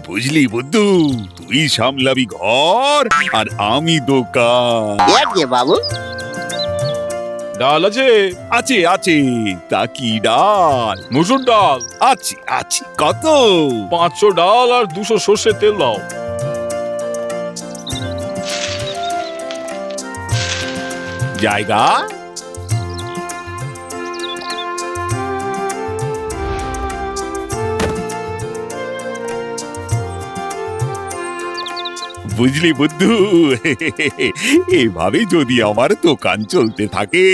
বুঝলি বুদ্ধু, তুই সামলাবি ঘর আর আমি দোকান। বাবু ডাল আছে? আছে আছে। তা কি ডাল? মুসুর ডাল আছে আছে। কত? 500 ডাল আর 200 সর্ষের তেল দাও। জায়গা? বুঝলি বুদ্ধু, এভাবে যদি আমার দোকান চলতে থাকে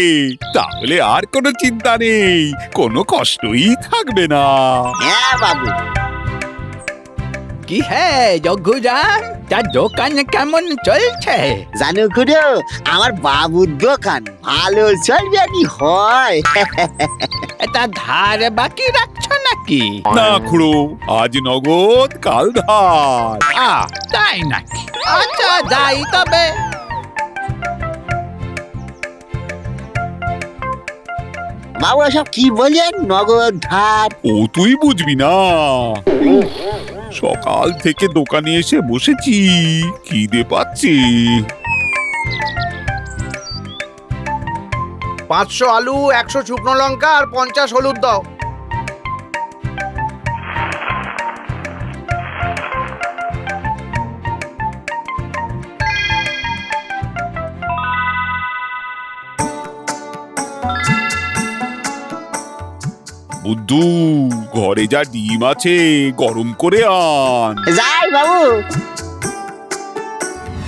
তাহলে আর কোনো চিন্তা নেই, কোনো কষ্টই থাকবে না। হ্যাঁ বাবু। কি হে যজ্ঞরাম, তার দোকান কেমন চলছে? জানো খুড়ো, আমার বাবুর দোকান ভালো চলবে আর কি হয়। তা ধার বাকি রাখছো নাকি? না খুড়ো, আজ নগদ কাল ধার। তাই নাকি? আচ্ছা যাই তবে। বাবু সব কি বলেন, নগদ ধার? ও তুই বুঝবি না, সকাল থেকে দোকানে এসে বসেছি, খিদে পাচ্ছি। 500 আলু, 100 শুকনো লঙ্কা আর 50 হলুদ দাও। বুদ্ধু, ঘরে যা ডিম আছে গরম করে আন। যাই বাবু।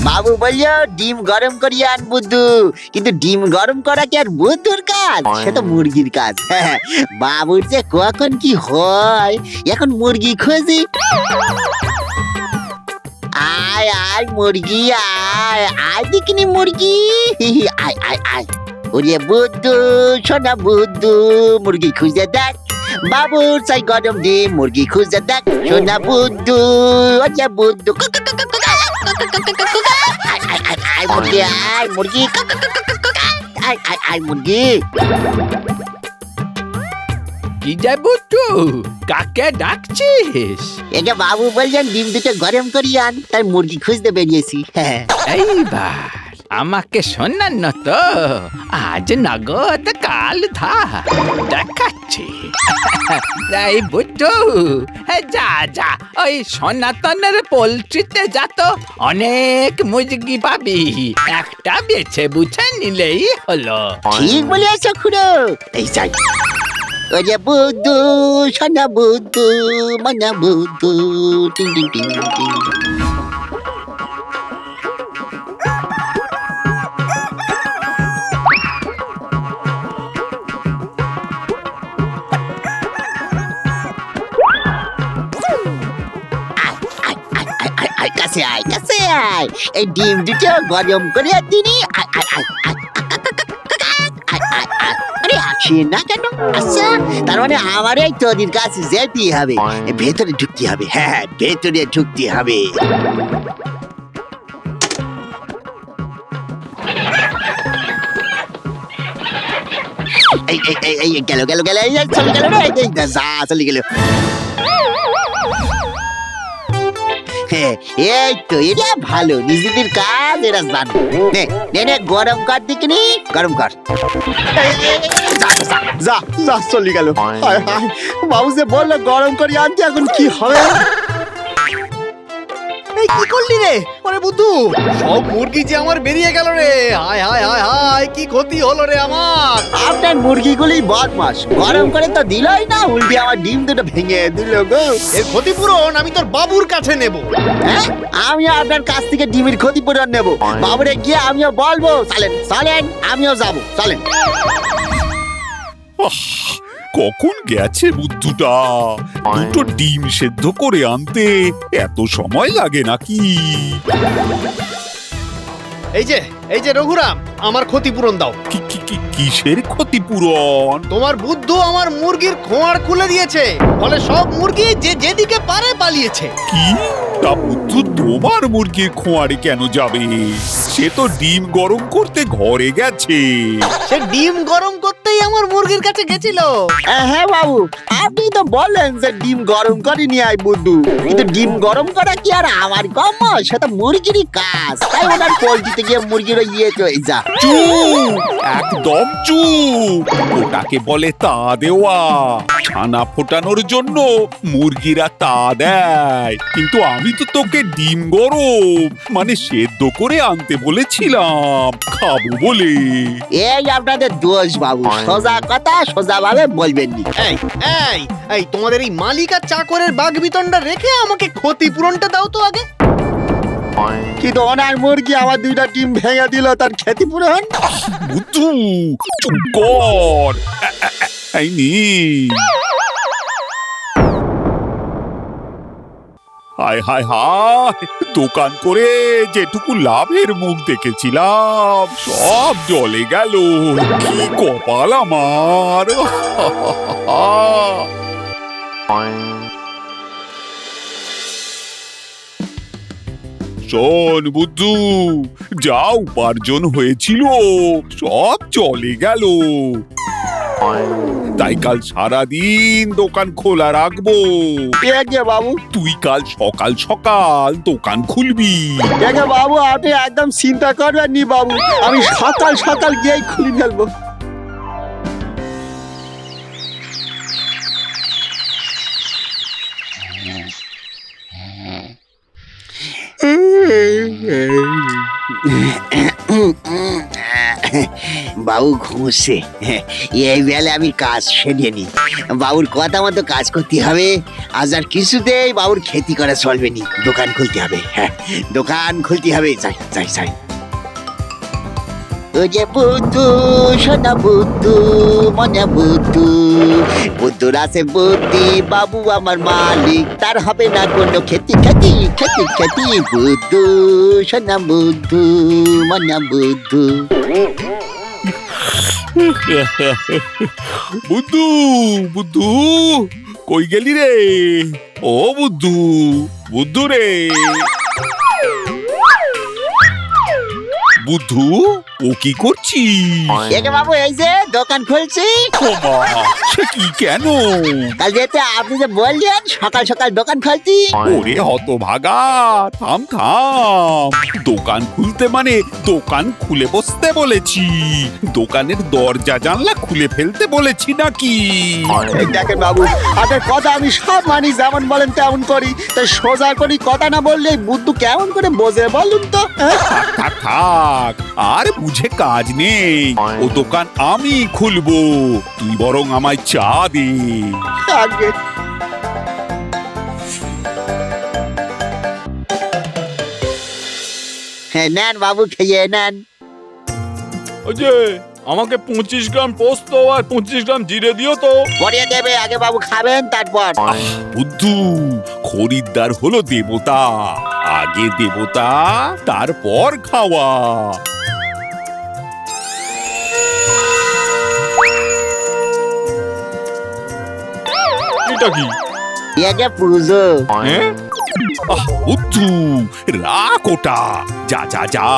বাবু বললো ডিম গরম করিয়ে আন বুদ্ধু, কিন্তু ডিম গরম করা কি আর বুদ্ধুর কাজ? সে তো মুরগির কাজ। বাবুর যে কখন কি হয়, এখন মুরগি খুঁজি। আয় আয় মুরগি, আয় আয় দেখিনি মুরগি, আয় আয় আয়। ওরে বুদ্ধু, সোনা বুদ্ধু, মুরগি খুঁজে দেখ। বাবুর চাই গরম ডিম, মুরগি খুঁজে দেখ। সোনা বুদ্ধু, ওরে বুদ্ধু, আয় মুরগি, আয় মুরগি, আয় আয় আয় মুরগি। কি যে বুদ্ধু, কাকে ডাকছিস? একে বাবু বলছেন ডিম দুটো গরম করিয়ে আন, তাই মুরগি খুঁজতে বেরিয়েছি। এইবার আমাকে শোনান না তো, আজ নগদ কাল ধার দেখাচ্ছি। এই বুদ্ধু, যা যা ওই সনাতনের পোল্ট্রিতে যা তো, অনেক মুরগি পাবি, একটা বেছে বুঝে নিলেই হলো। ঠিক বলেছ খুড়ো, এই যাই। ওরে বুদ্ধু, সোনা বুদ্ধু, মনা বুদ্ধু, টিং টিং টিং টিং। কাছে আয়, কাছে আয়, এই ডিম দুটো গরম করে দিনি। আয় আয় আয় আয় আয় আয় আয়। আরে আসে না কেন? আচ্ছা, তার মানে আমার এই তোদের কাছে যেতে হবে, ভেতরে ঢুকতে হবে। হ্যাঁ, ভেতরে ঢুকতে হবে। এই এই এই এই গেল গেল গেল, এই চলে গেল রে, এই যা চলে গেল। এই তো এটা ভালো, নিজেদের কাজ এরা জানে। নে নে নে, গরম কর দেখিনি, গরম কর। যা যা চলে গেল। বাবু যে বললো গরম করে আনতে, এখন কি হবে? এই কি করলি রে? ওরে বুদ্ধু, সব মুরগি যে আমার বেরিয়ে গেল রে। হায় হায় হায় হায়, কি ক্ষতি হলো রে আমার। আপনার মুরগিগুলি বদমাস, গরম করে তো দিলই না, উল্টে আমার ডিম দুটো ভেঙে দিল গো। এর ক্ষতিপূরণ আমি তোর বাবুর কাছে নেব। হ্যাঁ, আমি আপনার কাছ থেকে ডিমের ক্ষতিপূরণ নেব। বাবুরে গিয়ে আমিও বলবো। চলেন চলেন, আমিও যাবো, চলেন। কখন গেছে বুদ্ধুটা? দুটো ডিম সেদ্ধ করে আনতে এত সময় লাগে নাকি? এই যে রঘুরাম, আমার ক্ষতিপূরণ দাও। কিসের ক্ষতিপূরণ? তোমার বুদ্ধু আমার মুরগির খোঁয়ার খুলে দিয়েছে, ফলে সব মুরগি যে যেদিকে পারে পালিয়েছে। কি? তা বুদ্ধু তোমার মুরগির খোঁয়ারে কেন যাবে? সে তো ডিম গরম করতে ঘরে গেছে। সে ডিম গরম করতেই আমার মুরগির কাছে গেছিল। হ্যাঁ বাবু, আপনি তো বললেন যে ডিম গরম করে নিয়ে আয় বুদ্ধু, কিন্তু ডিম গরম করা কি আর আমার কম? সেটা মুরগিরই কাজ। তাই ওনার পোল্ট্রিতে গিয়ে মুরগির ইয়ে চলে যা। চুপ, একদম চুপ। ওটাকে বলে তা দেওয়া। ছানা ফোটানোর জন্য মুরগিরা তা দেয়, কিন্তু আমি তো তোকে ডিম গরম মানে সেদ্ধ করে আনতে বলেছিলাম খাবো বলে। এই আপনাদের দোষ বাবু, সোজা কথা সোজা ভাবে বলবেন নি। এই এই এই তোমাদের এই মালিক আর চাকরের বাঘ বিতণ্ডা রেখে আমাকে ক্ষতিপূরণটা দাও তো আগে। কিন্তু ওনার মুরগি আমার 2টা ডিম ভেঙে দিল, তার ক্ষতিপূরণ। বুদ্ধু চুপ কর। এই নি। হায় হায় হায়, দোকান করে যেটুকু লাভের মুখ দেখেছিলাম সব জলে গেল। কি কপাল আমার। শোন বুদ্ধু, যা উপার্জন হয়েছিল সব চলে গেল। তাই কাল সারাদিন দোকান খোলা রাখবো। একে বাবু, তুই কাল সকাল সকাল দোকান খুলবি। একে বাবু, আপনি একদম চিন্তা করবেন নি বাবু, আমি সকাল সকাল গিয়েই খুলে ফেলবো। বাবু ঘুমছে, এই বেলে আমি কাজ সেরে নি। বাবুর কথা মতো কাজ করতে হবে। আজ আর কিছুতেই বাবুর খেতি করা চলবে নি, দোকান খুলতে হবে। হ্যাঁ, দোকান খুলতে হবে। যাই যাই যাই। ও যে বুদ্ধু, সোনা বুদ্ধু, মনে বুদ্ধু, বুদ্ধুর আছে বুদ্ধি, বাবু আমার মালিক, তার হবে না কোনো খেতি খেতি খেতি খেতি। বুদ্ধু, সোনা বুদ্ধু, মনে বুদ্ধু। বুদ্ধু বুদ্ধু, কই গেলি রে? ও বুদ্ধু, বুদ্ধু রে। বুদ্ধু, ও কি করছিস? একে বাবু, এই যে দোকান খুলছি। ওমা, সে কি কেন? কাল যেতে আপনি যে বললেন সকাল সকাল দোকান খুলছি। ওরে হতভাগা, থাম থাম। দোকান খুলতে মানে দোকান খুলে বসতে বলেছি, দোকানের দরজা জানলা খুলে ফেলতে বলেছি নাকি? এই দেখেন বাবু, আপনার কথা আমি সব মানি, যেমন বলেন তেমন করি। তাই সোজা করি কথা না বললে বুদ্ধু কেমন করে বোঝে বলুন তো? থাক থাক থাক, আর বুঝে কাজ নেই। ও দোকান আমি খুলবো, তুই বরং আমায় চা দে। আগে হ্যাঁ, নেন বাবু, খেয়ে নেন। ওই যে আমাকে 25 গ্রাম পোস্ত আর 25 গ্রাম জিরে দিও তো। পরিয়ে দেবে, আগে বাবু খাবেন তারপর। বুদ্ধু, খরিদ্দার হলো দেবতা, আগে দেবতা তারপর খাওয়া। এটা কি? একে পুজো। হ্যাঁ? বুদ্ধু, রাখ ওটা। যা যা যা,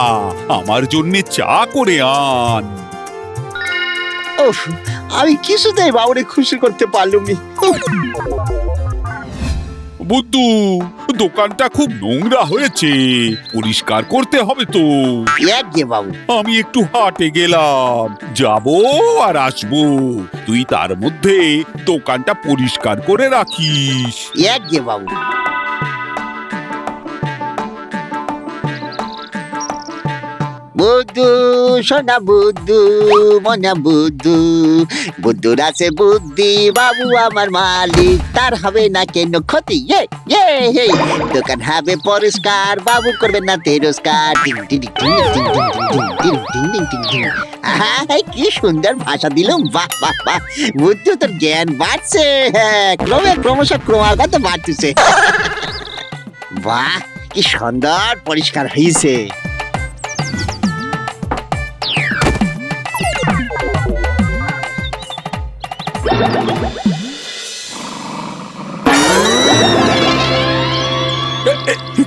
আমার জন্যে চা করে আন। উফ, আমি কিছুতেই বাবুরে খুশি করতে পারলুম নি। উফ, বুদ্ধু, দোকানটা খুব নোংরা হয়েছে, পরিষ্কার করতে হবে তো। একে বাবু, আমি একটু হাটে গেলাম, যাবো আর আসবো। তুই তার মধ্যে দোকানটা পরিষ্কার করে রাখিস। একে বাবু। বুদ্ধু, সোনা বুদ্ধু, মনা বুদ্ধু, বুদ্ধুর আছে বুদ্ধি, বাবু আমার মালিক, তার হবে না কেন ক্ষতি। দোকান হবে পরিষ্কার, বাবু করবে না তেরস্কার। টিং টিং টিং টিং টিং টিং টিং টিং টিং টিং। আহা, কি সুন্দর ভাষা দিলুম। বাহ বাহ বাহ, বুদ্ধু তোর জ্ঞান বাড়ছে। হ্যাঁ, ক্রমশ ক্রমাগত বাড়তেছে। বাহ, কি সুন্দর পরিষ্কার হয়েছে।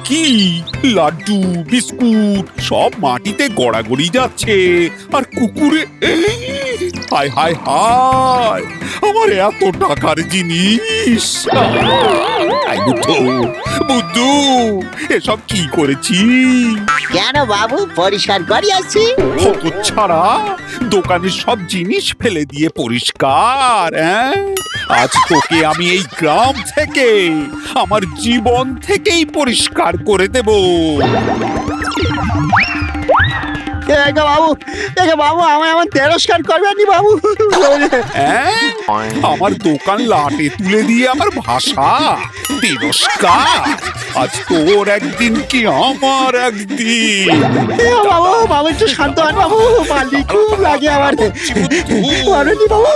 কি লাড্ডু বিস্কুট সব মাটিতে গড়াগড়ি যাচ্ছে আর কুকুরে হায় হায় হায় আমার এত টাকার জিনিস আই বুদ্ধু বুদ্ধু এসব কি করেছি কেন বাবু পরিষ্কার করে আছি কত ছাড়া দোকানের সব জিনিস ফেলে দিয়ে পরিষ্কার আজ তোকে আমি এই গ্রাম থেকে আমার জীবন থেকেই পরিষ্কার করে দেব বাবু আমায় আমার তেরস্কার করবেন বাবু আমার দোকান লাটে তুলে দিয়ে আমার ভাষা তিরস্কার আজ তোর একদিন কি আমার একদিন বাবু একটু শান্ত হন বাবু মালিক খুব লাগে আমার বাবু